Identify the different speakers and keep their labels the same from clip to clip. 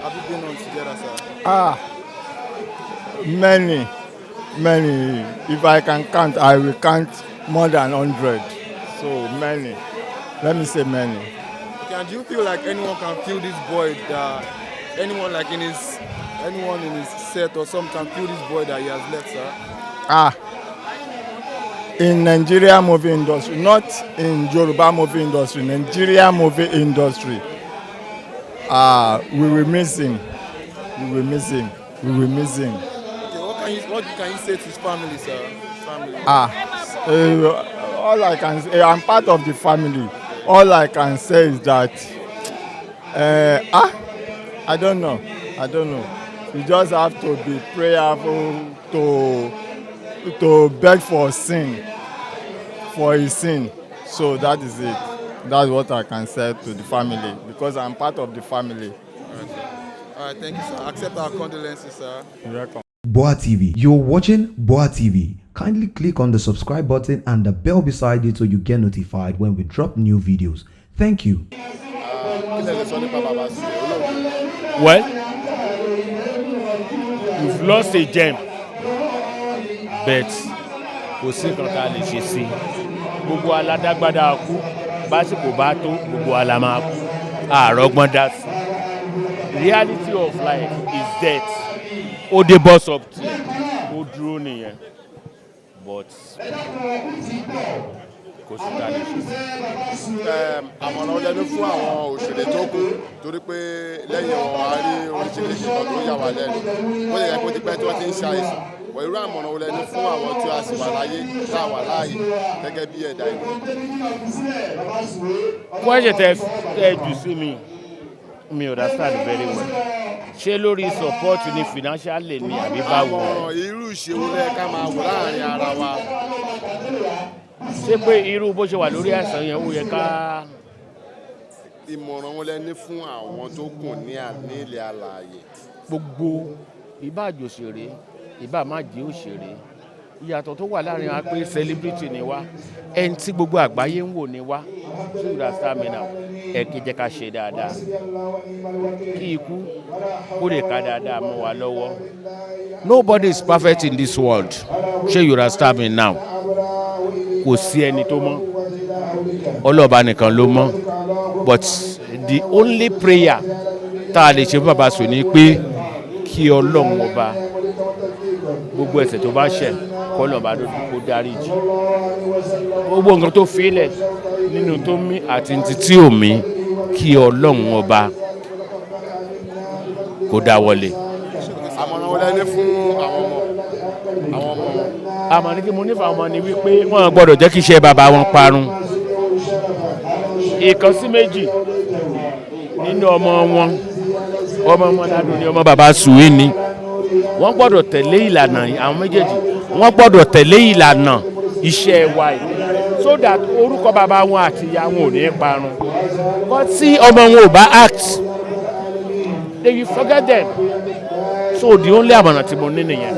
Speaker 1: have you been on together, sir?
Speaker 2: Many. If I can count, I will count more than 100. So many. Let me say many.
Speaker 1: Okay, and do you feel like anyone can fill this void that anyone in his set or some can fill this void that he has left, sir?
Speaker 2: In Nigeria movie industry, not in Yoruba movie industry, Nigeria movie industry, we will miss him.
Speaker 1: Okay, what can you say to his family, sir? His family.
Speaker 2: All I can say, I'm part of the family. All I can say is that I don't know. You just have to be prayerful to beg for his sin. So that is it. That's what I can say to the family because I'm part of the family.
Speaker 1: All right, thank you, sir. Accept our condolences, sir.
Speaker 2: You're welcome.
Speaker 3: Boa TV. You're watching Boa TV. Kindly click on the subscribe button and the bell beside it so you get notified when we drop new videos. Thank you.
Speaker 4: Well, you've lost a gem, but kò sí nǹkan tá a lè ṣe sí. Gbogbo aládágbádá kú, básìkò bá tó gbogbo ala máa kú. Àrọ́gbọ́n dá sí. Reality of life is death. Ó dé bus up tí ó dúró nìyẹn. But kò sí tá a lè ṣe sí.
Speaker 1: Àmọ̀ràn ọlẹ́nu fún àwọn òṣèré tó kù torí pé lẹ́yìn wọn a rí oríṣiríṣi kan tó yà wá lẹ́nu. Ó lè yẹ kó ti pẹ́ tí wọ́n ti ń ṣàìsàn. Wọ́n irú àmọ̀ràn ọlẹ́nu fún àwọn tí a sì wà láyé tá a wà láàyè gẹ́gẹ́ bí ẹ̀dá ìlú.
Speaker 4: Question tẹ́ jù sí mi understand very well. Ṣé lórí support ní financially ni àbí báwo?
Speaker 1: Àwọn irú ìṣèwò lẹ́ẹ̀ ká máa wò láàrin ara wa.
Speaker 4: Ṣé pé irú bó ṣe wà lórí àìsàn yẹn ó yẹ ká.
Speaker 1: Ìmọ̀ràn wọn lẹ́ni fún àwọn tó kù ní ilẹ̀ alààyè.
Speaker 4: Gbogbo ìbá àjòṣèré ìbá má jẹ́ òṣèré ìyàtọ̀ tó wà láàrin wa pé celebrity ni wá ẹni tí gbogbo àgbáyé ń wò ni wá ṣé ìdá stamina ẹ kí jẹ́ ká ṣe dáadáa kí ikú kó lè ká dáadáa mọ́ wa lọ́wọ́. Nobody is perfect in this world ṣé ìdá stamina now kò sí ẹni tó mọ́ ọlọ́ọ̀bá nìkan ló mọ́ but the only prayer tá a lè ṣe fún bàbá sùn ni pé kí ọlọ́run ọba gbogbo ẹ̀ṣẹ̀ tó bá ṣẹ̀ kọ́ lọ́ba lójú kó dáríjì gbogbo nǹkan tó fílẹ̀ nínú tó mí àti tí ò mí kí ọlọ́run ọba kó dáwọ́lé.
Speaker 1: Àmọ̀ràn wọlé ní fún àwọn ọmọ.
Speaker 4: Àmọ̀ràn tí mo nífẹ̀ẹ́ ọmọ ni wípé wọ́n gbọ́dọ̀ jẹ́ kí iṣẹ́ bàbá wọn parun. Ìkan sí méjì nínú ọmọ wọn ládùn ni ọmọ bàbá sùwé ni wọ́n gbọ́dọ̀ tẹ̀lé ìlànà àwọn méjèèjì wọ́n gbọ́dọ̀ tẹ̀lé ìlànà iṣẹ́ wa yìí so that orúkọ bàbá wọn àti ìyá wọn ò ní parun but tí ọmọ wọn ò bá act they will forget them so the only àmọ̀ràn tí mo ní nìyẹn.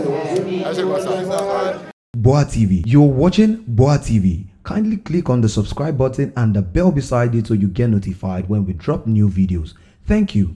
Speaker 3: Boa TV. You're watching Boa TV. Kindly click on the subscribe button and the bell beside it so you get notified when we drop new videos. Thank you.